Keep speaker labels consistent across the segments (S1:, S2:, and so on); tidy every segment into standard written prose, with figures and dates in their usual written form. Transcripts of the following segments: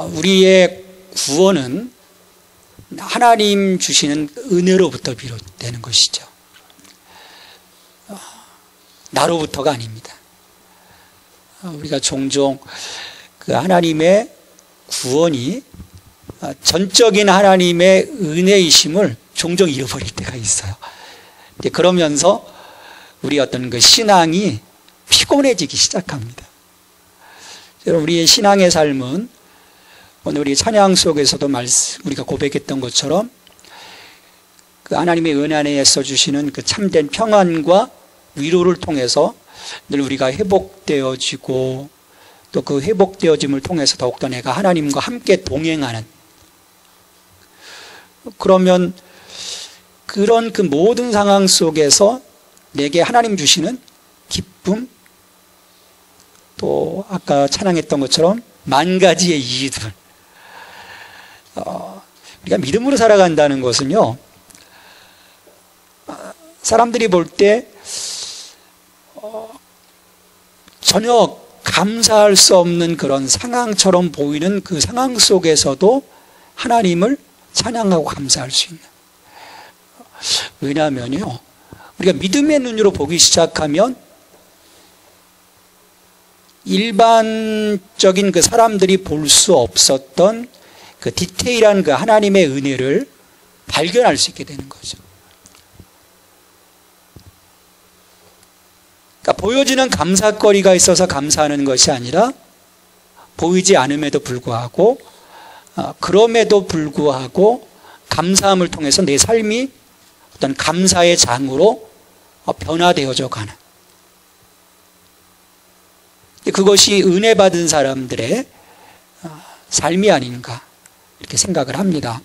S1: 우리의 구원은 하나님 주시는 은혜로부터 비롯되는 것이죠. 나로부터가 아닙니다. 우리가 종종 그 하나님의 구원이 전적인 하나님의 은혜이심을 종종 잃어버릴 때가 있어요. 그러면서 우리 어떤 그 신앙이 피곤해지기 시작합니다. 우리의 신앙의 삶은 오늘 우리 찬양 속에서도 우리가 고백했던 것처럼 그 하나님의 은혜 안에서 주시는 그 참된 평안과 위로를 통해서 늘 우리가 회복되어지고 또 그 회복되어짐을 통해서 더욱더 내가 하나님과 함께 동행하는, 그러면 그런 그 모든 상황 속에서 내게 하나님 주시는 기쁨, 또 아까 찬양했던 것처럼 만 가지의 이유들, 우리가 믿음으로 살아간다는 것은요, 사람들이 볼 때 전혀 감사할 수 없는 그런 상황처럼 보이는 그 상황 속에서도 하나님을 찬양하고 감사할 수 있는, 왜냐하면요, 우리가 믿음의 눈으로 보기 시작하면 일반적인 그 사람들이 볼 수 없었던 그 디테일한 그 하나님의 은혜를 발견할 수 있게 되는 거죠. 그러니까 보여지는 감사거리가 있어서 감사하는 것이 아니라 보이지 않음에도 불구하고, 그럼에도 불구하고 감사함을 통해서 내 삶이 어떤 감사의 장으로 변화되어져 가는, 그것이 은혜 받은 사람들의 삶이 아닌가 이렇게 생각을 합니다.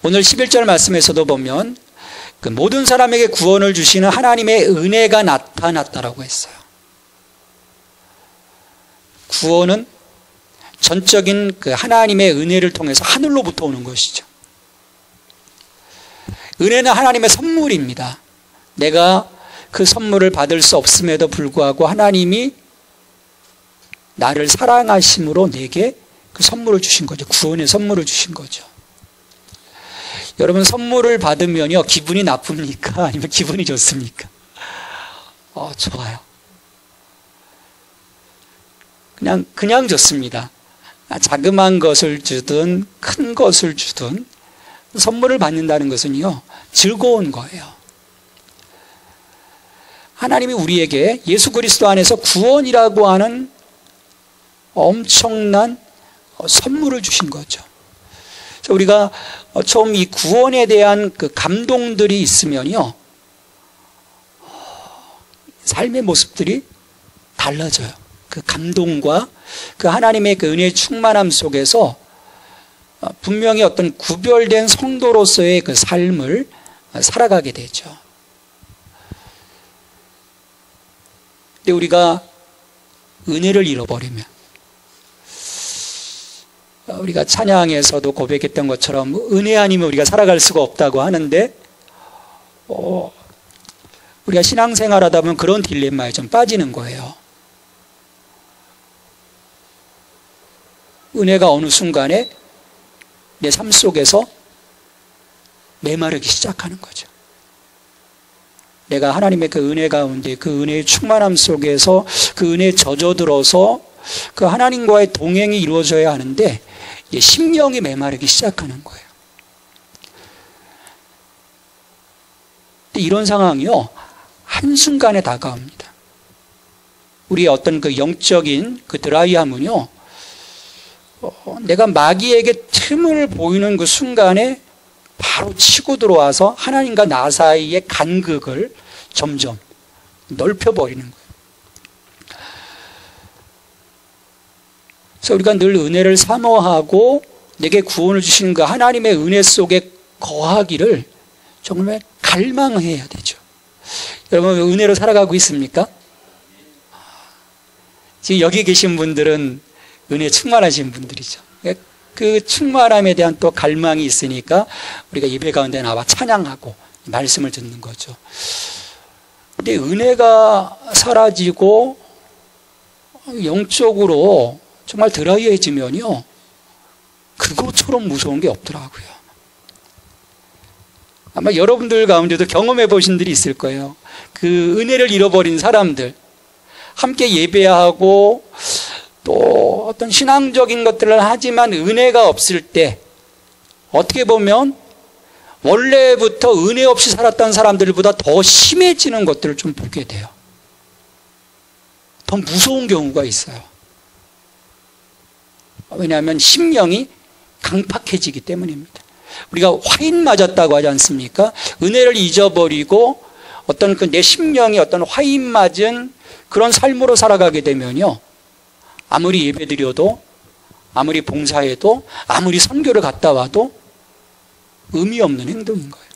S1: 오늘 11절 말씀에서도 보면 그 모든 사람에게 구원을 주시는 하나님의 은혜가 나타났다라고 했어요. 구원은 전적인 그 하나님의 은혜를 통해서 하늘로부터 오는 것이죠. 은혜는 하나님의 선물입니다. 내가 그 선물을 받을 수 없음에도 불구하고 하나님이 나를 사랑하심으로 내게 그 선물을 주신 거죠. 구원의 선물을 주신 거죠. 여러분, 선물을 받으면요, 기분이 나쁩니까? 아니면 기분이 좋습니까? 좋아요. 그냥 좋습니다. 자그마한 것을 주든 큰 것을 주든 선물을 받는다는 것은요, 즐거운 거예요. 하나님이 우리에게 예수 그리스도 안에서 구원이라고 하는 엄청난 선물을 주신 거죠. 그래서 우리가 처음 이 구원에 대한 그 감동들이 있으면요, 삶의 모습들이 달라져요. 그 감동과 그 하나님의 그 은혜의 충만함 속에서 분명히 어떤 구별된 성도로서의 그 삶을 살아가게 되죠. 근데 우리가 은혜를 잃어버리면, 우리가 찬양에서도 고백했던 것처럼 은혜 아니면 우리가 살아갈 수가 없다고 하는데, 우리가 신앙생활하다 보면 그런 딜레마에 좀 빠지는 거예요. 은혜가 어느 순간에 내 삶 속에서 메마르기 시작하는 거죠. 내가 하나님의 그 은혜 가운데, 그 은혜의 충만함 속에서 그 은혜에 젖어들어서 그 하나님과의 동행이 이루어져야 하는데 심령이 메마르기 시작하는 거예요. 이런 상황이요, 한순간에 다가옵니다. 우리의 어떤 그 영적인 그 드라이함은요, 내가 마귀에게 틈을 보이는 그 순간에 바로 치고 들어와서 하나님과 나 사이의 간극을 점점 넓혀버리는 거예요. 그래서 우리가 늘 은혜를 사모하고 내게 구원을 주시는 그 하나님의 은혜 속에 거하기를 정말 갈망해야 되죠. 여러분, 은혜로 살아가고 있습니까? 지금 여기 계신 분들은 은혜 충만하신 분들이죠. 그 충만함에 대한 또 갈망이 있으니까 우리가 예배 가운데 나와 찬양하고 말씀을 듣는 거죠. 근데 은혜가 사라지고 영적으로 정말 드라이해지면요, 그것처럼 무서운 게 없더라고요. 아마 여러분들 가운데도 경험해 보신 분들이 있을 거예요. 그 은혜를 잃어버린 사람들, 함께 예배하고 또 어떤 신앙적인 것들을 하지만 은혜가 없을 때 어떻게 보면 원래부터 은혜 없이 살았던 사람들보다 더 심해지는 것들을 좀 보게 돼요. 더 무서운 경우가 있어요. 왜냐하면 심령이 강팍해지기 때문입니다. 우리가 화인 맞았다고 하지 않습니까? 은혜를 잊어버리고 어떤 그 내 심령이 어떤 화인 맞은 그런 삶으로 살아가게 되면요, 아무리 예배드려도, 아무리 봉사해도, 아무리 선교를 갔다 와도 의미 없는 행동인 거예요.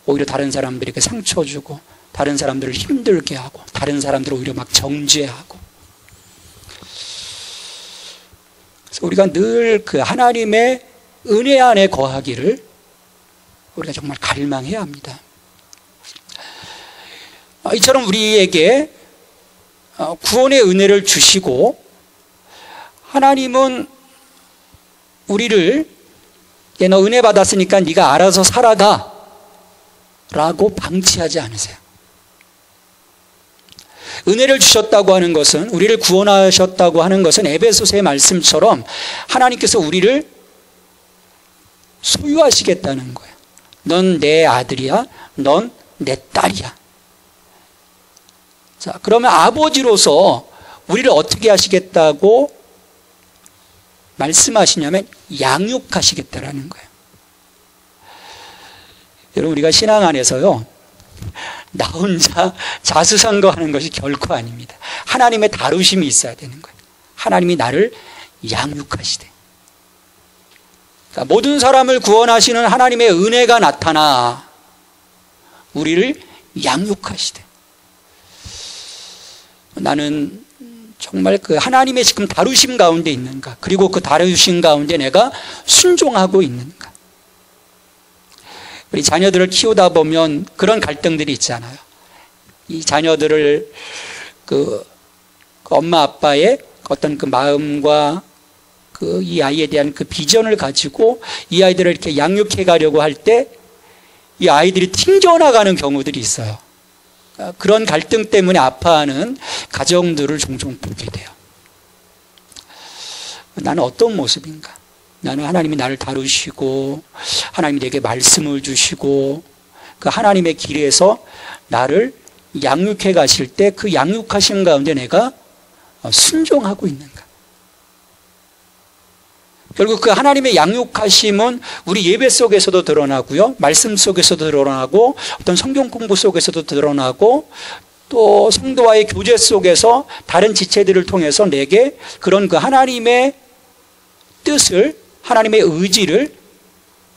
S1: 오히려 다른 사람들에게 상처 주고, 다른 사람들을 힘들게 하고, 다른 사람들을 오히려 막 정죄하고. 그래서 우리가 늘 그 하나님의 은혜 안에 거하기를 우리가 정말 갈망해야 합니다. 이처럼 우리에게 구원의 은혜를 주시고, 하나님은 우리를 너 은혜 받았으니까 네가 알아서 살아가 라고 방치하지 않으세요. 은혜를 주셨다고 하는 것은, 우리를 구원하셨다고 하는 것은 에베소서의 말씀처럼 하나님께서 우리를 소유하시겠다는 거예요. 넌 내 아들이야, 넌 내 딸이야. 자, 그러면 아버지로서 우리를 어떻게 하시겠다고 말씀하시냐면 양육하시겠다라는 거예요. 여러분, 우리가 신앙 안에서요, 나 혼자 자수성가하는 것이 결코 아닙니다. 하나님의 다루심이 있어야 되는 거예요. 하나님이 나를 양육하시되. 그러니까 모든 사람을 구원하시는 하나님의 은혜가 나타나 우리를 양육하시되. 나는 정말 그 하나님의 지금 다루심 가운데 있는가? 그리고 그 다루심 가운데 내가 순종하고 있는가? 우리 자녀들을 키우다 보면 그런 갈등들이 있잖아요. 이 자녀들을 그 엄마 아빠의 어떤 그 마음과 그 이 아이에 대한 그 비전을 가지고 이 아이들을 이렇게 양육해 가려고 할 때 이 아이들이 튕겨나가는 경우들이 있어요. 그런 갈등 때문에 아파하는 가정들을 종종 보게 돼요. 나는 어떤 모습인가? 나는 하나님이 나를 다루시고 하나님이 내게 말씀을 주시고 그 하나님의 길에서 나를 양육해 가실 때 그 양육하심 가운데 내가 순종하고 있는가? 결국 그 하나님의 양육하심은 우리 예배 속에서도 드러나고요, 말씀 속에서도 드러나고, 어떤 성경 공부 속에서도 드러나고, 또 성도와의 교제 속에서 다른 지체들을 통해서 내게 그런 그 하나님의 뜻을, 하나님의 의지를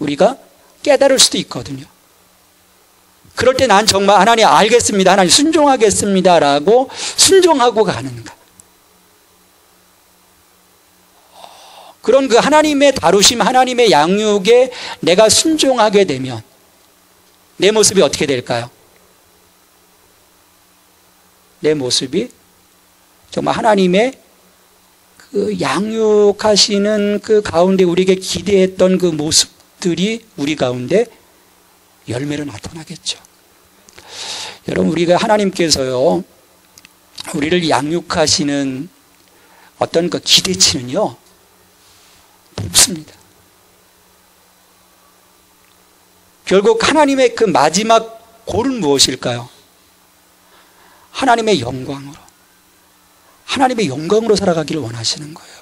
S1: 우리가 깨달을 수도 있거든요. 그럴 때 난 정말 하나님 알겠습니다, 하나님 순종하겠습니다 라고 순종하고 가는가? 그런 그 하나님의 다루심, 하나님의 양육에 내가 순종하게 되면 내 모습이 어떻게 될까요? 내 모습이 정말 하나님의 그 양육하시는 그 가운데 우리에게 기대했던 그 모습들이 우리 가운데 열매로 나타나겠죠. 여러분, 우리가 하나님께서요, 우리를 양육하시는 어떤 그 기대치는요, 없습니다. 결국 하나님의 그 마지막 골은 무엇일까요? 하나님의 영광으로, 하나님의 영광으로 살아가기를 원하시는 거예요.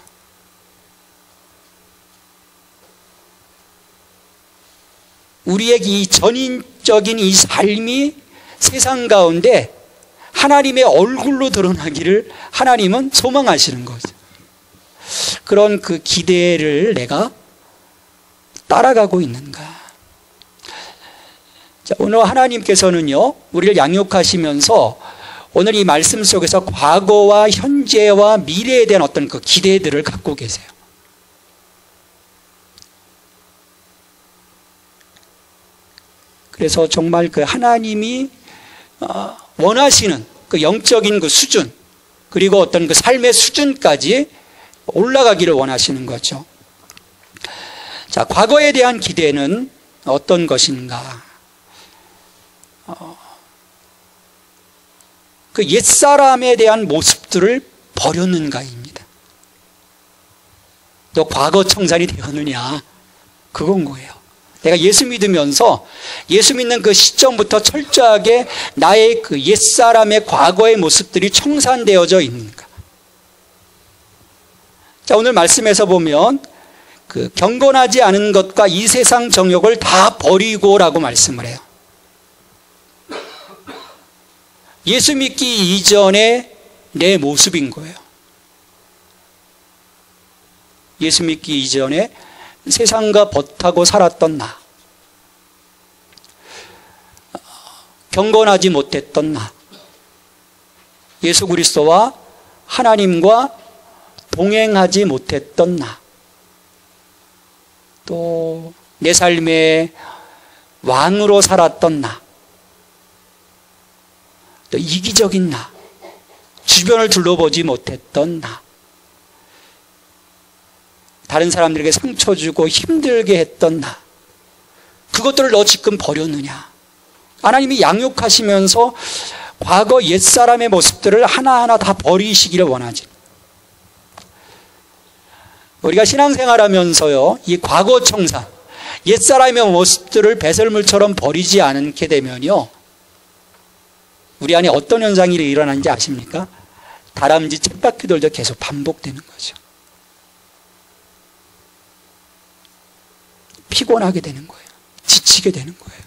S1: 우리의 이 전인적인 이 삶이 세상 가운데 하나님의 얼굴로 드러나기를 하나님은 소망하시는 거죠. 그런 그 기대를 내가 따라가고 있는가? 자, 오늘 하나님께서는요, 우리를 양육하시면서 오늘 이 말씀 속에서 과거와 현재와 미래에 대한 어떤 그 기대들을 갖고 계세요. 그래서 정말 그 하나님이 원하시는 그 영적인 그 수준, 그리고 어떤 그 삶의 수준까지 올라가기를 원하시는 거죠. 자, 과거에 대한 기대는 어떤 것인가? 그 옛사람에 대한 모습들을 버렸는가입니다. 너 과거 청산이 되었느냐? 그건 거예요. 내가 예수 믿으면서 예수 믿는 그 시점부터 철저하게 나의 그 옛사람의 과거의 모습들이 청산되어져 있는가? 자, 오늘 말씀에서 보면 그 경건하지 않은 것과 이 세상 정욕을 다 버리고라고 말씀을 해요. 예수 믿기 이전에 내 모습인 거예요. 예수 믿기 이전에 세상과 벗하고 살았던 나, 경건하지 못했던 나, 예수 그리스도와 하나님과 동행하지 못했던 나, 또 내 삶의 왕으로 살았던 나, 또 이기적인 나, 주변을 둘러보지 못했던 나, 다른 사람들에게 상처 주고 힘들게 했던 나, 그것들을 너 지금 버렸느냐? 하나님이 양육하시면서 과거 옛사람의 모습들을 하나하나 다 버리시기를 원하지. 우리가 신앙생활하면서요, 이 과거 청산, 옛사람의 모습들을 배설물처럼 버리지 않게 되면요, 우리 안에 어떤 현상이 일어나는지 아십니까? 다람쥐 쳇바퀴 돌도 계속 반복되는 거죠. 피곤하게 되는 거예요. 지치게 되는 거예요.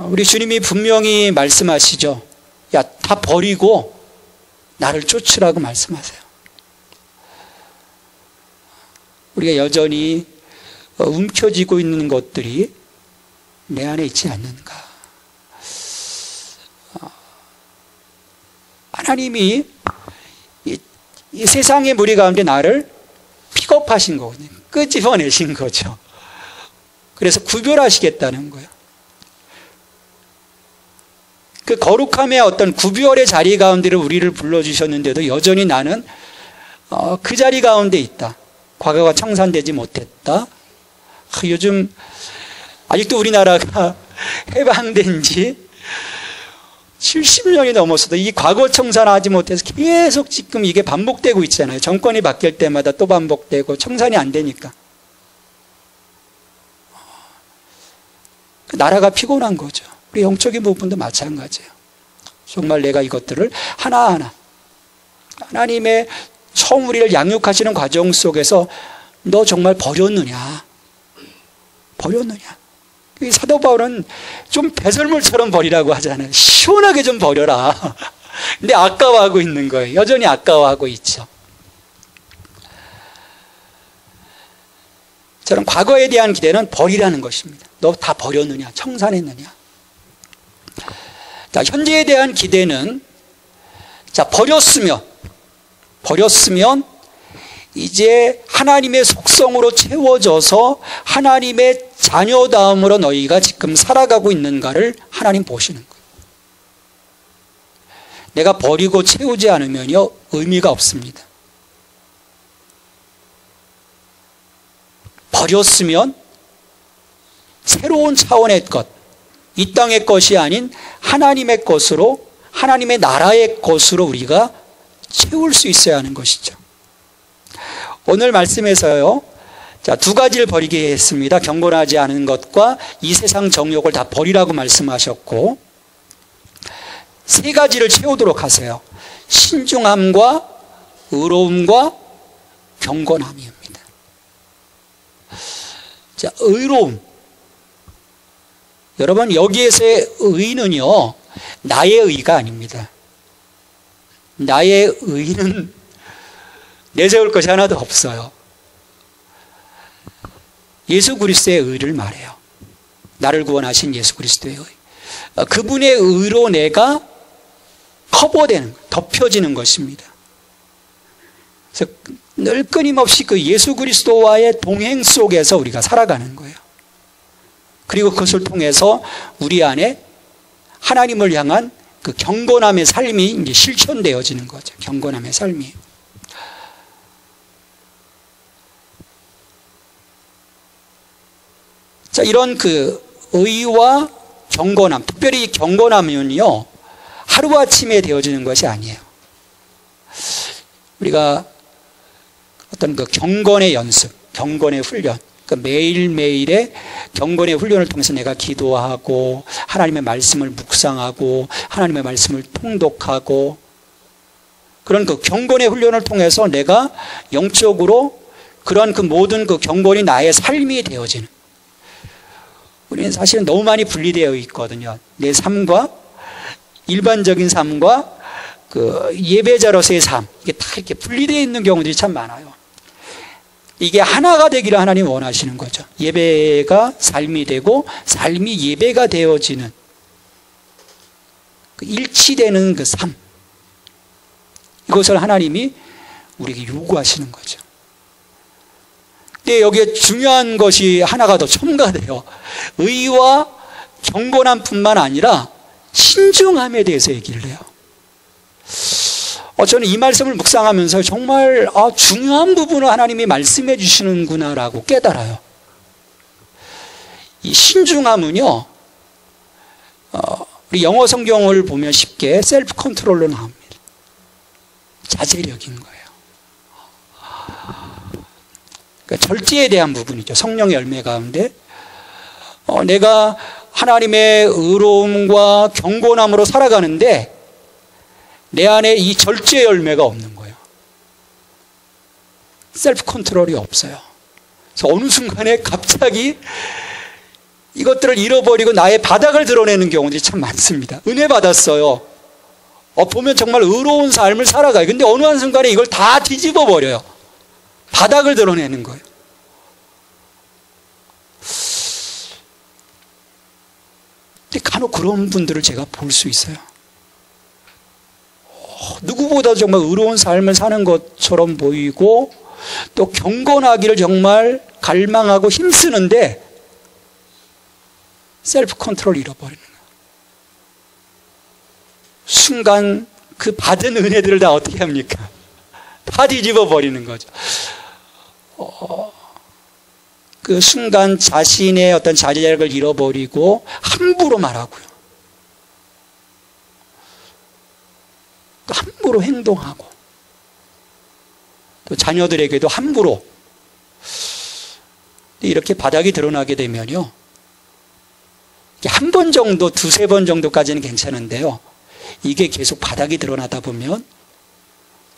S1: 우리 주님이 분명히 말씀하시죠. 야, 다 버리고 나를 쫓으라고 말씀하세요. 우리가 여전히 움켜쥐고 있는 것들이 내 안에 있지 않는가. 하나님이 이 세상의 무리 가운데 나를 픽업하신 거거든요. 끄집어내신 거죠. 그래서 구별하시겠다는 거예요. 그 거룩함의 어떤 구별의 자리 가운데를 우리를 불러주셨는데도 여전히 나는 그 자리 가운데 있다. 과거가 청산되지 못했다. 요즘 아직도 우리나라가 해방된 지 70년이 넘었어도 이 과거 청산하지 못해서 계속 지금 이게 반복되고 있잖아요. 정권이 바뀔 때마다 또 반복되고 청산이 안 되니까. 나라가 피곤한 거죠. 우리 영적인 부분도 마찬가지예요. 정말 내가 이것들을 하나하나 하나님의 처음 우리를 양육하시는 과정 속에서 너 정말 버렸느냐? 버렸느냐? 이 사도 바울은 좀 배설물처럼 버리라고 하잖아요. 시원하게 좀 버려라. 근데 아까워하고 있는 거예요. 여전히 아까워하고 있죠. 저는 과거에 대한 기대는 버리라는 것입니다. 너 다 버렸느냐? 청산했느냐? 자, 현재에 대한 기대는 자, 버렸으면 이제 하나님의 속성으로 채워져서 하나님의 자녀다움으로 너희가 지금 살아가고 있는가를 하나님 보시는 거예요. 내가 버리고 채우지 않으면요, 의미가 없습니다. 버렸으면 새로운 차원의 것, 이 땅의 것이 아닌 하나님의 것으로, 하나님의 나라의 것으로 우리가 채울 수 있어야 하는 것이죠. 오늘 말씀에서요, 자, 두 가지를 버리게 했습니다. 경건하지 않은 것과 이 세상 정욕을 다 버리라고 말씀하셨고, 세 가지를 채우도록 하세요. 신중함과 의로움과 경건함입니다. 자, 의로움. 여러분, 여기에서의 의는요, 나의 의가 아닙니다. 나의 의는 내세울 것이 하나도 없어요. 예수 그리스도의 의를 말해요. 나를 구원하신 예수 그리스도의 의. 그분의 의로 내가 커버되는, 덮여지는 것입니다. 그래서 늘 끊임없이 그 예수 그리스도와의 동행 속에서 우리가 살아가는 거예요. 그리고 그것을 통해서 우리 안에 하나님을 향한 그 경건함의 삶이 이제 실천되어지는 거죠. 경건함의 삶이. 자, 이런 그 의와 경건함, 특별히 경건함은요, 하루아침에 되어지는 것이 아니에요. 우리가 어떤 그 경건의 연습, 경건의 훈련, 그 매일매일의 경건의 훈련을 통해서 내가 기도하고 하나님의 말씀을 묵상하고 하나님의 말씀을 통독하고 그런 그 경건의 훈련을 통해서 내가 영적으로 그런 그 모든 그 경건이 나의 삶이 되어지는, 우리는 사실은 너무 많이 분리되어 있거든요. 내 삶과 일반적인 삶과 그 예배자로서의 삶, 이게 다 이렇게 분리되어 있는 경우들이 참 많아요. 이게 하나가 되기를 하나님 원하시는 거죠. 예배가 삶이 되고 삶이 예배가 되어지는 그 일치되는 그 삶, 이것을 하나님이 우리에게 요구하시는 거죠. 근데 여기에 중요한 것이 하나가 더 첨가돼요. 의와 경건함 뿐만 아니라 신중함에 대해서 얘기를 해요. 저는 이 말씀을 묵상하면서 정말 중요한 부분을 하나님이 말씀해 주시는구나라고 깨달아요. 이 신중함은요, 우리 영어 성경을 보면 쉽게 셀프 컨트롤로 나옵니다. 자제력인 거예요. 그러니까 절제에 대한 부분이죠. 성령의 열매 가운데 내가 하나님의 의로움과 경건함으로 살아가는데 내 안에 이 절제 열매가 없는 거예요. 셀프 컨트롤이 없어요. 그래서 어느 순간에 갑자기 이것들을 잃어버리고 나의 바닥을 드러내는 경우들이 참 많습니다. 은혜 받았어요. 보면 정말 의로운 삶을 살아가요. 근데 어느 한순간에 이걸 다 뒤집어 버려요. 바닥을 드러내는 거예요. 근데 간혹 그런 분들을 제가 볼 수 있어요. 누구보다 정말 의로운 삶을 사는 것처럼 보이고 또 경건하기를 정말 갈망하고 힘쓰는데 셀프 컨트롤 잃어버리는 거예요. 순간 그 받은 은혜들을 다 어떻게 합니까? 다 뒤집어 버리는 거죠. 그 순간 자신의 어떤 자제력을 잃어버리고 함부로 말하고요. 함부로 행동하고 또 자녀들에게도 함부로 이렇게 바닥이 드러나게 되면요, 한 번 정도, 두세 번 정도까지는 괜찮은데요, 이게 계속 바닥이 드러나다 보면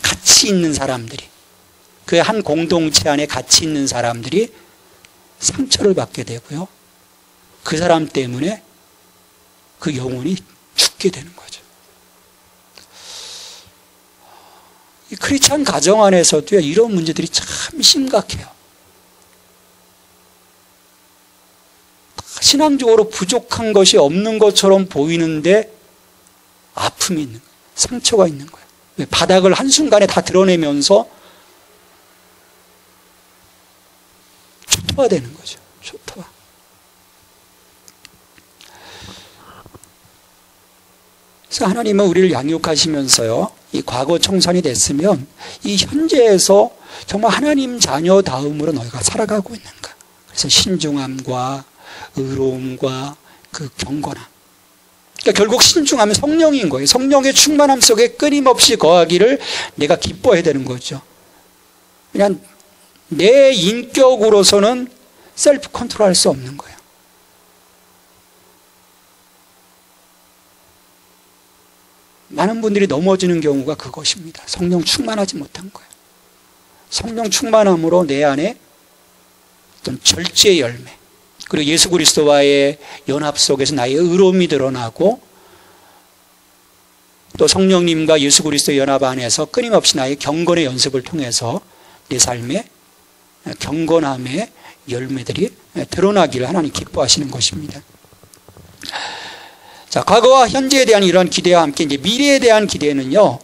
S1: 같이 있는 사람들이, 그 한 공동체 안에 같이 있는 사람들이 상처를 받게 되고요, 그 사람 때문에 그 영혼이 죽게 되는 거죠. 이 크리스찬 가정 안에서도 이런 문제들이 참 심각해요. 신앙적으로 부족한 것이 없는 것처럼 보이는데 아픔이 있는 거예요. 상처가 있는 거예요. 왜? 바닥을 한순간에 다 드러내면서 초토화되는 거죠. 초토화. 그래서 하나님은 우리를 양육하시면서요, 이 과거 청산이 됐으면 이 현재에서 정말 하나님 자녀다움으로 너희가 살아가고 있는가. 그래서 신중함과 의로움과 그 경건함. 그러니까 결국 신중함은 성령인 거예요. 성령의 충만함 속에 끊임없이 거하기를 내가 기뻐해야 되는 거죠. 그냥 내 인격으로서는 셀프 컨트롤 할 수 없는 거예요. 많은 분들이 넘어지는 경우가 그것입니다. 성령 충만하지 못한 거예요. 성령 충만함으로 내 안에 어떤 절제의 열매, 그리고 예수 그리스도와의 연합 속에서 나의 의로움이 드러나고 또 성령님과 예수 그리스도의 연합 안에서 끊임없이 나의 경건의 연습을 통해서 내 삶에 경건함의 열매들이 드러나기를 하나님 기뻐하시는 것입니다. 자, 과거와 현재에 대한 이런 기대와 함께 이제 미래에 대한 기대는요,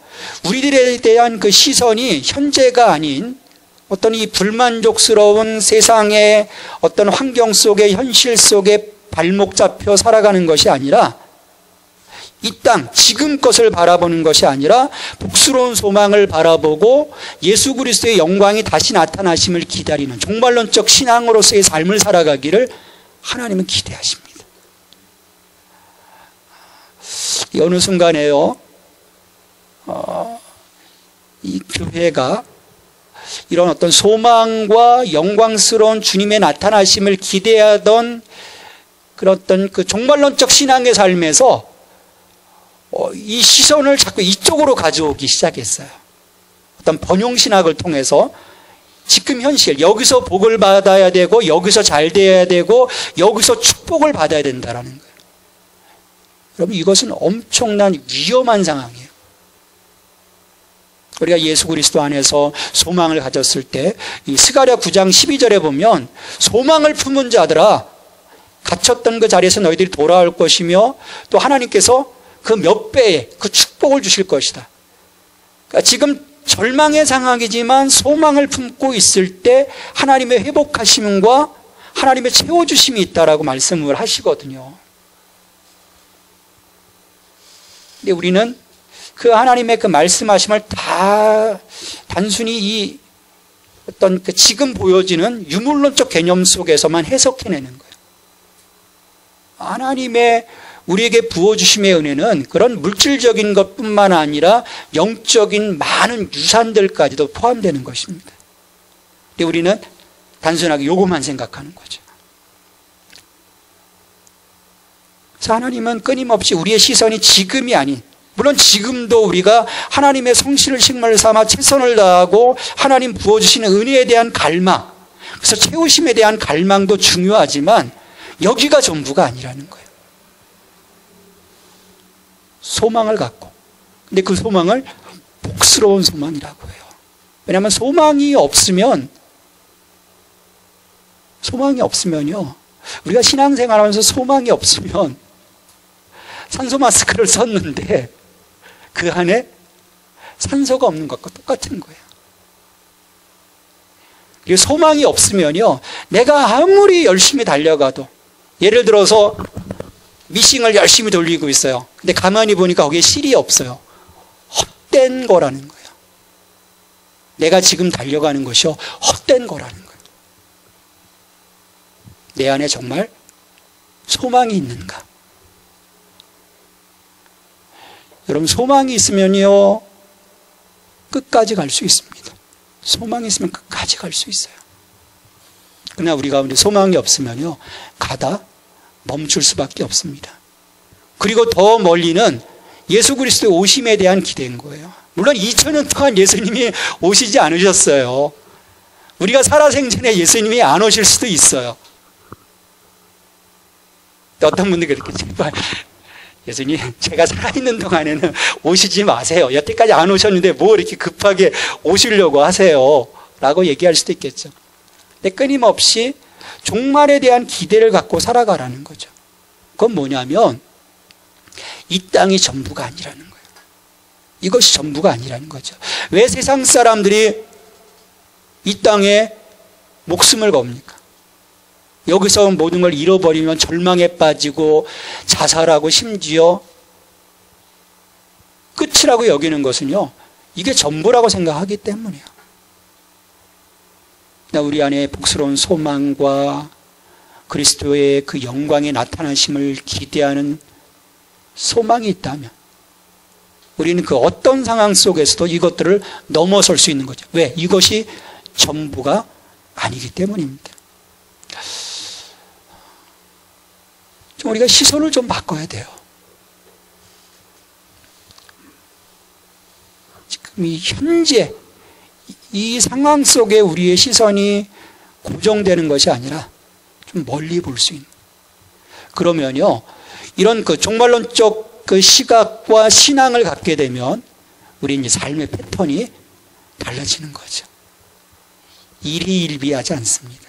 S1: 우리들에 대한 그 시선이 현재가 아닌 어떤 이 불만족스러운 세상의 어떤 환경 속에, 현실 속에 발목 잡혀 살아가는 것이 아니라 이 땅, 지금 것을 바라보는 것이 아니라 복스러운 소망을 바라보고 예수 그리스도의 영광이 다시 나타나심을 기다리는 종말론적 신앙으로서의 삶을 살아가기를 하나님은 기대하십니다. 어느 순간에요, 이 교회가 이런 어떤 소망과 영광스러운 주님의 나타나심을 기대하던 그런 어떤 그 종말론적 신앙의 삶에서 이 시선을 자꾸 이쪽으로 가져오기 시작했어요. 어떤 번용신학을 통해서 지금 현실, 여기서 복을 받아야 되고 여기서 잘 돼야 되고 여기서 축복을 받아야 된다는 거예요. 여러분, 이것은 엄청난 위험한 상황이에요. 우리가 예수 그리스도 안에서 소망을 가졌을 때 이 스가랴 9장 12절에 보면 소망을 품은 자들아 갇혔던 그 자리에서 너희들이 돌아올 것이며 또 하나님께서 그 몇 배의 그 축복을 주실 것이다. 그러니까 지금 절망의 상황이지만 소망을 품고 있을 때 하나님의 회복하심과 하나님의 채워주심이 있다라고 말씀을 하시거든요. 근데 우리는 그 하나님의 그 말씀하심을 다 단순히 이 어떤 그 지금 보여지는 유물론적 개념 속에서만 해석해내는 거예요. 하나님의 우리에게 부어주심의 은혜는 그런 물질적인 것뿐만 아니라 영적인 많은 유산들까지도 포함되는 것입니다. 근데 우리는 단순하게 요것만 생각하는 거죠. 그래서 하나님은 끊임없이 우리의 시선이 지금이 아닌, 물론 지금도 우리가 하나님의 성실을 식물 삼아 최선을 다하고 하나님 부어주시는 은혜에 대한 갈망, 그래서 채우심에 대한 갈망도 중요하지만 여기가 전부가 아니라는 거예요. 소망을 갖고, 근데 그 소망을 복스러운 소망이라고 해요. 왜냐하면 소망이 없으면요, 우리가 신앙생활하면서 소망이 없으면 산소 마스크를 썼는데 그 안에 산소가 없는 것과 똑같은 거예요. 그리고 소망이 없으면요, 내가 아무리 열심히 달려가도, 예를 들어서 미싱을 열심히 돌리고 있어요. 근데 가만히 보니까 거기에 실이 없어요. 헛된 거라는 거예요. 내가 지금 달려가는 것이 헛된 거라는 거예요. 내 안에 정말 소망이 있는가? 여러분, 소망이 있으면요, 끝까지 갈 수 있습니다. 소망이 있으면 끝까지 갈 수 있어요. 그러나 우리 가운데 소망이 없으면요, 가다 멈출 수밖에 없습니다. 그리고 더 멀리는 예수 그리스도의 오심에 대한 기대인 거예요. 물론 2000년 동안 예수님이 오시지 않으셨어요. 우리가 살아생전에 예수님이 안 오실 수도 있어요. 어떤 분들이 그렇게, 제발 예수님, 제가 살아있는 동안에는 오시지 마세요. 여태까지 안 오셨는데 뭐 이렇게 급하게 오시려고 하세요, 라고 얘기할 수도 있겠죠. 근데 끊임없이 종말에 대한 기대를 갖고 살아가라는 거죠. 그건 뭐냐면 이 땅이 전부가 아니라는 거예요. 이것이 전부가 아니라는 거죠. 왜 세상 사람들이 이 땅에 목숨을 겁니까? 여기서 모든 걸 잃어버리면 절망에 빠지고 자살하고 심지어 끝이라고 여기는 것은요, 이게 전부라고 생각하기 때문이에요. 우리 안에 복스러운 소망과 그리스도의 그 영광의 나타나심을 기대하는 소망이 있다면 우리는 그 어떤 상황 속에서도 이것들을 넘어설 수 있는 거죠. 왜? 이것이 전부가 아니기 때문입니다. 좀 우리가 시선을 좀 바꿔야 돼요. 지금 이 현재 이 상황 속에 우리의 시선이 고정되는 것이 아니라 좀 멀리 볼 수 있는. 그러면요, 이런 그 종말론적 그 시각과 신앙을 갖게 되면 우리 이제 삶의 패턴이 달라지는 거죠. 일희일비하지 않습니다.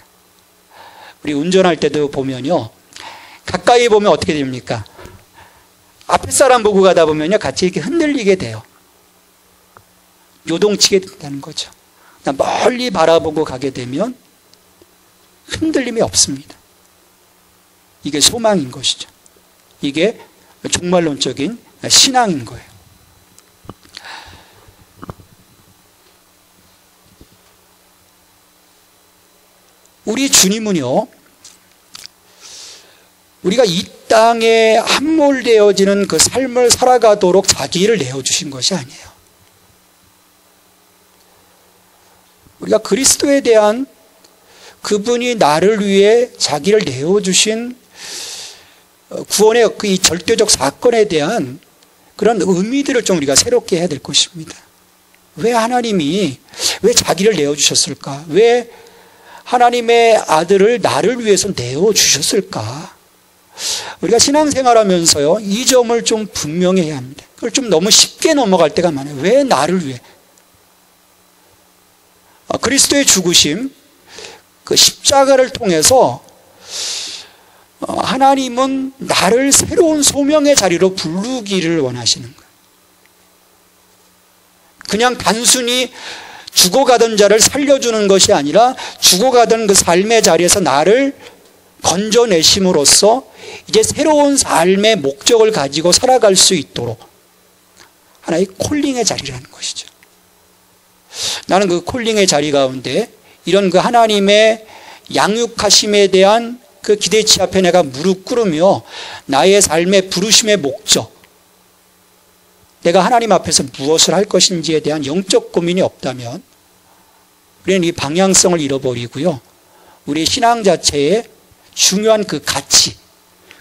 S1: 우리 운전할 때도 보면요, 가까이 보면 어떻게 됩니까? 앞에 사람 보고 가다 보면요, 같이 이렇게 흔들리게 돼요. 요동치게 된다는 거죠. 멀리 바라보고 가게 되면 흔들림이 없습니다. 이게 소망인 것이죠. 이게 종말론적인 신앙인 거예요. 우리 주님은요, 우리가 이 땅에 함몰되어지는 그 삶을 살아가도록 자기를 내어주신 것이 아니에요. 우리가 그리스도에 대한 그분이 나를 위해 자기를 내어주신 구원의 그 이 절대적 사건에 대한 그런 의미들을 좀 우리가 새롭게 해야 될 것입니다. 왜 하나님이 왜 자기를 내어주셨을까? 왜 하나님의 아들을 나를 위해서 내어주셨을까? 우리가 신앙생활하면서요, 이 점을 좀 분명히 해야 합니다. 그걸 좀 너무 쉽게 넘어갈 때가 많아요. 왜 나를 위해? 그리스도의 죽으심, 그 십자가를 통해서 하나님은 나를 새로운 소명의 자리로 부르기를 원하시는 거예요. 그냥 단순히 죽어가던 자를 살려주는 것이 아니라 죽어가던 그 삶의 자리에서 나를 건져내심으로써 이제 새로운 삶의 목적을 가지고 살아갈 수 있도록 하나의 콜링의 자리라는 것이죠. 나는 그 콜링의 자리 가운데 이런 그 하나님의 양육하심에 대한 그 기대치 앞에 내가 무릎 꿇으며 나의 삶의 부르심의 목적, 내가 하나님 앞에서 무엇을 할 것인지에 대한 영적 고민이 없다면 우리는 이 방향성을 잃어버리고요, 우리 신앙 자체의 중요한 그 가치,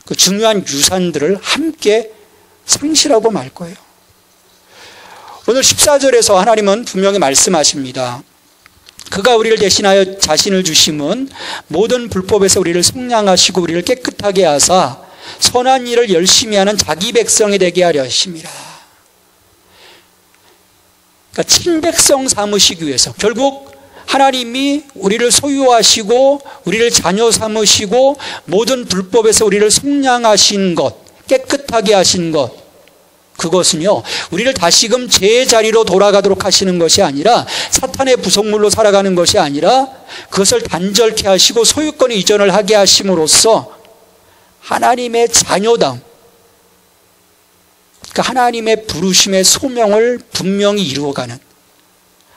S1: 그 중요한 유산들을 함께 상실하고 말 거예요. 오늘 14절에서 하나님은 분명히 말씀하십니다. 그가 우리를 대신하여 자신을 주심은 모든 불법에서 우리를 속량하시고 우리를 깨끗하게 하사 선한 일을 열심히 하는 자기 백성이 되게 하려 하심이라. 그러니까 친백성 삼으시기 위해서, 결국 하나님이 우리를 소유하시고 우리를 자녀 삼으시고 모든 불법에서 우리를 속량하신 것, 깨끗하게 하신 것, 그것은요, 우리를 다시금 제자리로 돌아가도록 하시는 것이 아니라, 사탄의 부속물로 살아가는 것이 아니라, 그것을 단절케 하시고 소유권의 이전을 하게 하심으로써 하나님의 자녀담, 그러니까 하나님의 부르심의 소명을 분명히 이루어가는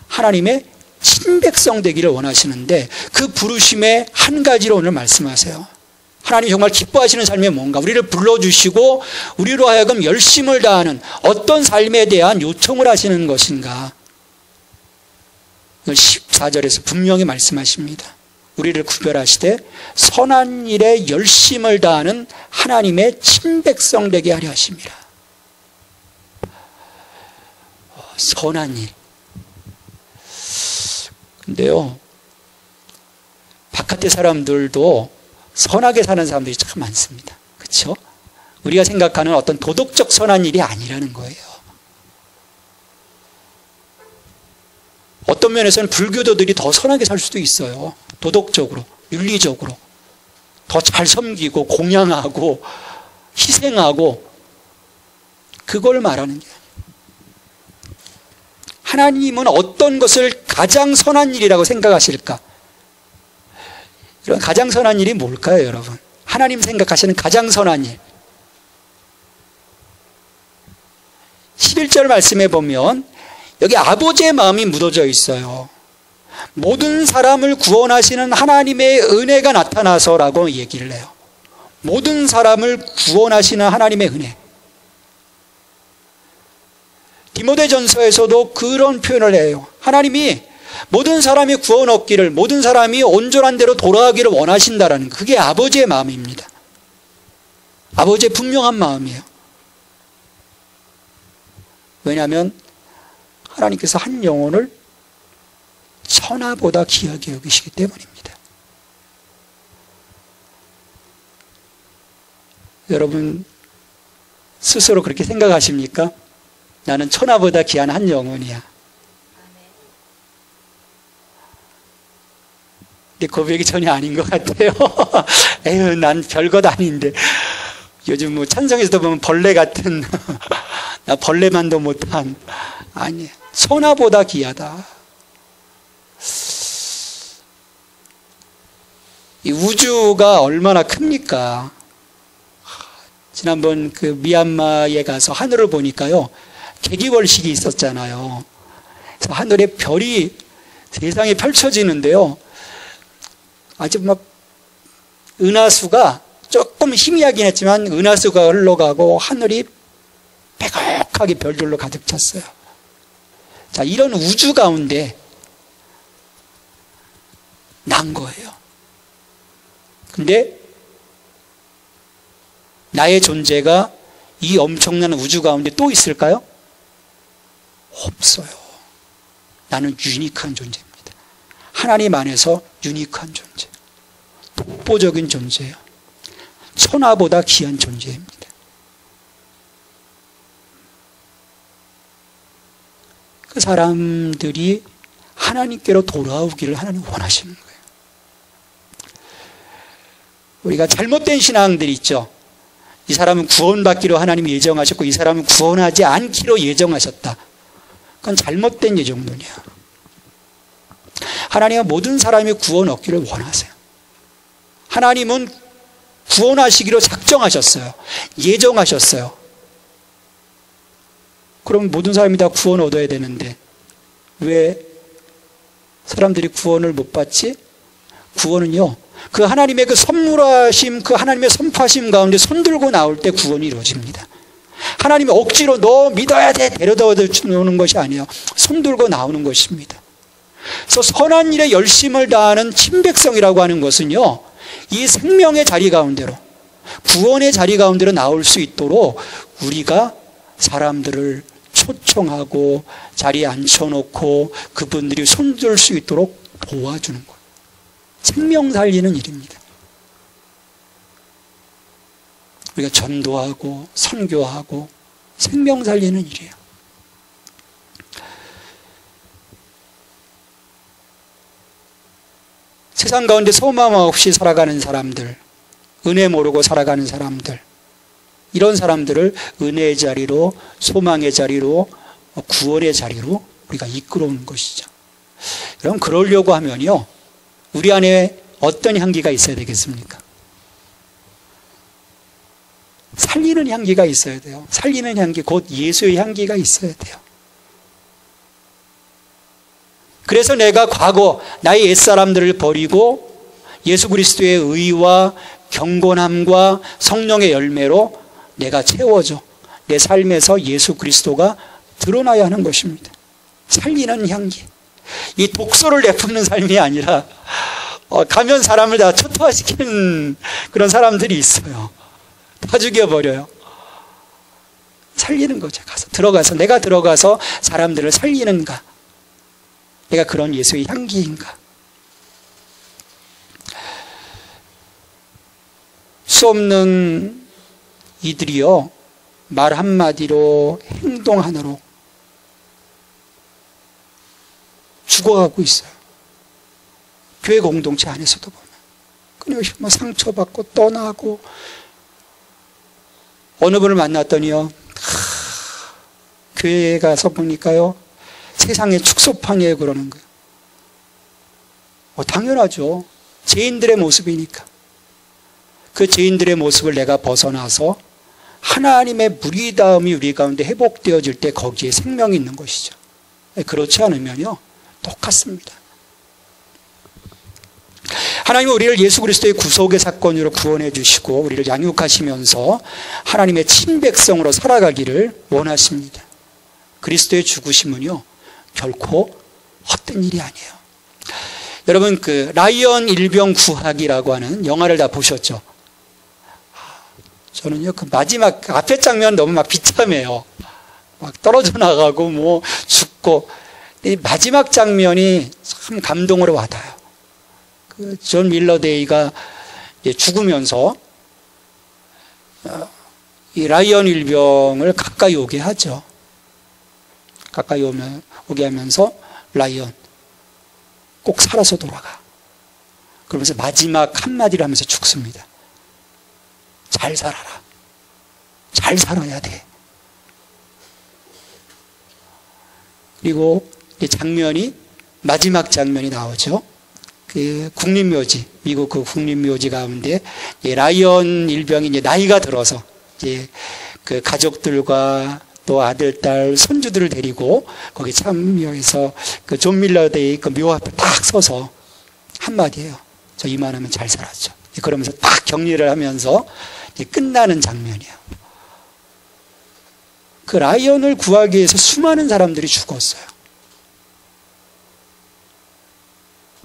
S1: 하나님의 친백성 되기를 원하시는데, 그 부르심의 한 가지로 오늘 말씀하세요. 하나님이 정말 기뻐하시는 삶이 뭔가, 우리를 불러주시고 우리로 하여금 열심을 다하는 어떤 삶에 대한 요청을 하시는 것인가. 14절에서 분명히 말씀하십니다. 우리를 구별하시되 선한 일에 열심을 다하는 하나님의 친백성 되게 하려 하십니다. 선한 일. 근데요, 바깥의 사람들도 선하게 사는 사람들이 참 많습니다. 그렇죠? 우리가 생각하는 어떤 도덕적 선한 일이 아니라는 거예요. 어떤 면에서는 불교도들이 더 선하게 살 수도 있어요. 도덕적으로, 윤리적으로. 더 잘 섬기고 공양하고 희생하고, 그걸 말하는 거예요. 하나님은 어떤 것을 가장 선한 일이라고 생각하실까? 이런 가장 선한 일이 뭘까요, 여러분? 하나님 생각하시는 가장 선한 일. 11절 말씀해 보면 여기 아버지의 마음이 묻어져 있어요. 모든 사람을 구원하시는 하나님의 은혜가 나타나서라고 얘기를 해요. 모든 사람을 구원하시는 하나님의 은혜. 디모데전서에서도 그런 표현을 해요. 하나님이 모든 사람이 구원 얻기를, 모든 사람이 온전한 대로 돌아가기를 원하신다라는, 그게 아버지의 마음입니다. 아버지의 분명한 마음이에요. 왜냐하면 하나님께서 한 영혼을 천하보다 귀하게 여기시기 때문입니다. 여러분 스스로 그렇게 생각하십니까? 나는 천하보다 귀한 한 영혼이야. 근데 고백이 전혀 아닌 것 같아요. 에휴, 난 별것 아닌데. 요즘 뭐 찬성에서도 보면 벌레 같은, 나 벌레만도 못한. 아니, 천하보다 귀하다. 이 우주가 얼마나 큽니까? 지난번 그 미얀마에 가서 하늘을 보니까요, 개기월식이 있었잖아요. 그래서 하늘에 별이 세상에 펼쳐지는데요, 아주 막 은하수가 조금 희미하긴 했지만 은하수가 흘러가고 하늘이 빼곡하게 별들로 가득 찼어요. 자, 이런 우주 가운데 난 거예요. 근데 나의 존재가 이 엄청난 우주 가운데 또 있을까요? 없어요. 나는 유니크한 존재입니다. 하나님 안에서 유니크한 존재, 독보적인 존재예요. 천하보다 귀한 존재입니다. 그 사람들이 하나님께로 돌아오기를 하나님 원하시는 거예요. 우리가 잘못된 신앙들이 있죠. 이 사람은 구원받기로 하나님이 예정하셨고 이 사람은 구원하지 않기로 예정하셨다. 그건 잘못된 예정론이에요. 하나님은 모든 사람이 구원 얻기를 원하세요. 하나님은 구원하시기로 작정하셨어요. 예정하셨어요. 그럼 모든 사람이 다 구원 얻어야 되는데 왜 사람들이 구원을 못 받지? 구원은요, 그 하나님의 그 선물하심, 그 하나님의 선포하심 가운데 손들고 나올 때 구원이 이루어집니다. 하나님이 억지로 너 믿어야 돼 데려다 주는 것이 아니에요. 손들고 나오는 것입니다. 그래서 선한 일에 열심을 다하는 친백성이라고 하는 것은요, 이 생명의 자리 가운데로, 구원의 자리 가운데로 나올 수 있도록 우리가 사람들을 초청하고 자리에 앉혀놓고 그분들이 손들 수 있도록 도와주는 거예요. 생명 살리는 일입니다. 우리가 전도하고 선교하고 생명 살리는 일이에요. 세상 가운데 소망 없이 살아가는 사람들, 은혜 모르고 살아가는 사람들, 이런 사람들을 은혜의 자리로, 소망의 자리로, 구원의 자리로 우리가 이끌어오는 것이죠. 그럼 그러려고 하면요, 우리 안에 어떤 향기가 있어야 되겠습니까? 살리는 향기가 있어야 돼요. 살리는 향기, 곧 예수의 향기가 있어야 돼요. 그래서 내가 과거 나의 옛사람들을 버리고 예수 그리스도의 의와 경건함과 성령의 열매로 내가 채워져 내 삶에서 예수 그리스도가 드러나야 하는 것입니다. 살리는 향기. 이 독소를 내뿜는 삶이 아니라 가면 사람을 다 초토화시키는 그런 사람들이 있어요. 다 죽여버려요. 살리는 거죠. 내가 들어가서 사람들을 살리는가? 내가 그런 예수의 향기인가? 수 없는 이들이요, 말 한마디로, 행동 하나로 죽어가고 있어요. 교회 공동체 안에서도 보면 끊임없이 상처받고 떠나고, 어느 분을 만났더니요, 교회에 가서 보니까요, 세상의 축소판이에요. 그러는 거예요. 당연하죠. 죄인들의 모습이니까. 그 죄인들의 모습을 내가 벗어나서 하나님의 무리다움이 우리 가운데 회복되어질 때 거기에 생명이 있는 것이죠. 그렇지 않으면요, 똑같습니다. 하나님은 우리를 예수 그리스도의 구속의 사건으로 구원해 주시고 우리를 양육하시면서 하나님의 친백성으로 살아가기를 원하십니다. 그리스도의 죽으심은요, 결코 헛된 일이 아니에요. 여러분, 그 라이언 일병 구하기라고 하는 영화를 다 보셨죠? 저는요, 그 마지막 앞에 장면 너무 막 비참해요. 막 떨어져 나가고 뭐 죽고. 이 마지막 장면이 참 감동으로 와닿아요. 그 존 밀러데이가 죽으면서 이 라이언 일병을 가까이 오게 하죠. 가까이 오게 하면서 라이언 꼭 살아서 돌아가. 그러면서 마지막 한마디를 하면서 죽습니다. 잘 살아라. 잘 살아야 돼. 그리고 이 장면이, 마지막 장면이 나오죠. 그 국립묘지, 미국 그 국립묘지 가운데 라이언 일병이 이제 나이가 들어서 이제 그 가족들과 또 아들, 딸, 손주들을 데리고 거기 참여해서 그 존 밀러데이 그 묘 앞에 딱 서서 한마디 해요. 저 이만하면 잘 살았죠. 그러면서 딱 격리를 하면서 끝나는 장면이에요. 그 라이언을 구하기 위해서 수많은 사람들이 죽었어요.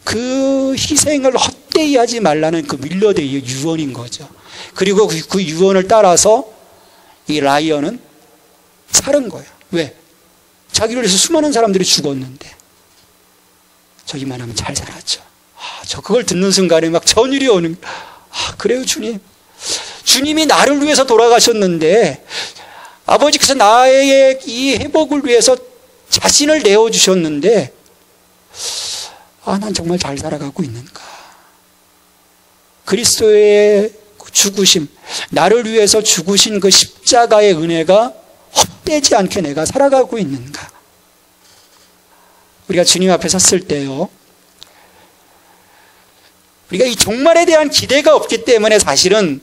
S1: 그 희생을 헛되이 하지 말라는 그 밀러드의 유언인 거죠. 그리고 그 유언을 따라서 이 라이언은 살은 거예요. 왜? 자기를 위해서 수많은 사람들이 죽었는데 저기만 하면 잘 살았죠. 저 그걸 듣는 순간에 막 전율이 오는, 그래요 주님. 주님이 나를 위해서 돌아가셨는데 아버지께서 나의 이 회복을 위해서 자신을 내어주셨는데 난 정말 잘 살아가고 있는가. 그리스도의 죽으심, 나를 위해서 죽으신 그 십자가의 은혜가 헛되지 않게 내가 살아가고 있는가. 우리가 주님 앞에 섰을 때요, 우리가 이 종말에 대한 기대가 없기 때문에 사실은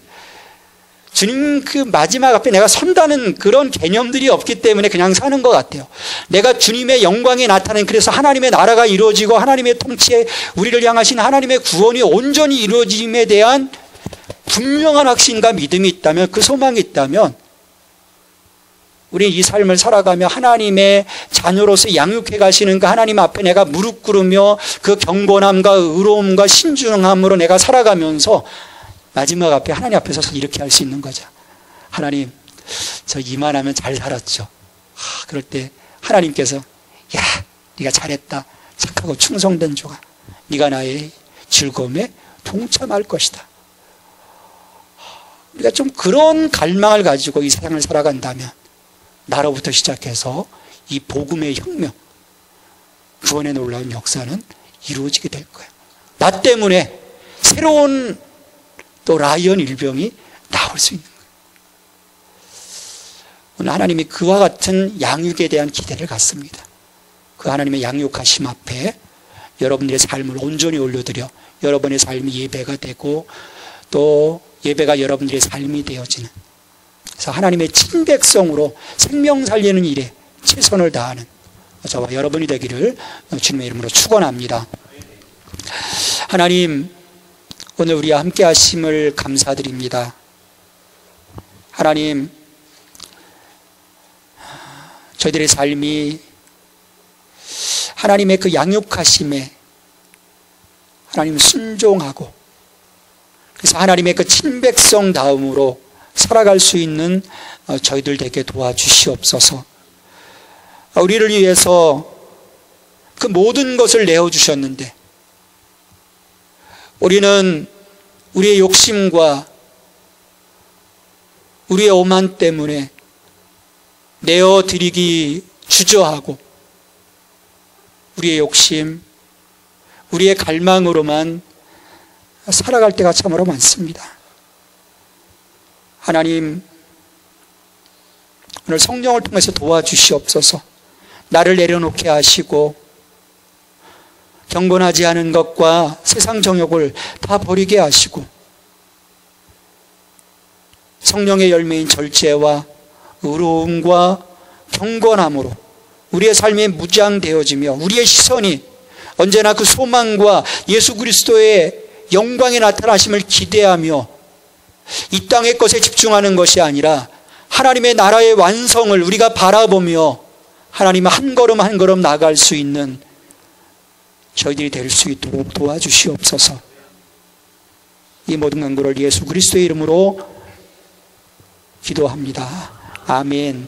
S1: 주님 그 마지막 앞에 내가 선다는 그런 개념들이 없기 때문에 그냥 사는 것 같아요. 내가 주님의 영광이 나타나는, 그래서 하나님의 나라가 이루어지고 하나님의 통치에 우리를 향하신 하나님의 구원이 온전히 이루어짐에 대한 분명한 확신과 믿음이 있다면, 그 소망이 있다면 우리 이 삶을 살아가며 하나님의 자녀로서 양육해 가시는 그 하나님 앞에 내가 무릎 꿇으며 그 경건함과 의로움과 신중함으로 내가 살아가면서 마지막 앞에 하나님 앞에 서서 이렇게 할 수 있는 거죠. 하나님, 저 이만하면 잘 살았죠. 그럴 때 하나님께서, 야, 네가 잘했다, 착하고 충성된 조가, 네가 나의 즐거움에 동참할 것이다. 우리가 좀 그런 갈망을 가지고 이 세상을 살아간다면 나로부터 시작해서 이 복음의 혁명, 구원의 놀라운 역사는 이루어지게 될 거예요. 나 때문에 새로운 또 라이언 일병이 나올 수 있는 거예요. 오늘 하나님이 그와 같은 양육에 대한 기대를 갖습니다. 그 하나님의 양육하심 앞에 여러분들의 삶을 온전히 올려드려 여러분의 삶이 예배가 되고 또 예배가 여러분들의 삶이 되어지는, 그래서 하나님의 친백성으로 생명 살리는 일에 최선을 다하는 저와 여러분이 되기를 주님의 이름으로 축원합니다. 하나님, 오늘 우리와 함께 하심을 감사드립니다. 하나님, 저희들의 삶이 하나님의 그 양육하심에 하나님 순종하고, 그래서 하나님의 그 친백성 다음으로 살아갈 수 있는 저희들 되게 도와주시옵소서. 우리를 위해서 그 모든 것을 내어주셨는데 우리는 우리의 욕심과 우리의 오만 때문에 내어드리기 주저하고 우리의 욕심, 우리의 갈망으로만 살아갈 때가 참으로 많습니다. 하나님, 오늘 성령을 통해서 도와주시옵소서. 나를 내려놓게 하시고 경건하지 않은 것과 세상 정욕을 다 버리게 하시고 성령의 열매인 절제와 의로움과 경건함으로 우리의 삶이 무장되어지며 우리의 시선이 언제나 그 소망과 예수 그리스도의 영광의 나타나심을 기대하며 이 땅의 것에 집중하는 것이 아니라 하나님의 나라의 완성을 우리가 바라보며 하나님의 한 걸음 한 걸음 나아갈 수 있는 저희들이 될 수 있도록 도와주시옵소서. 이 모든 간구를 예수 그리스도의 이름으로 기도합니다. 아멘.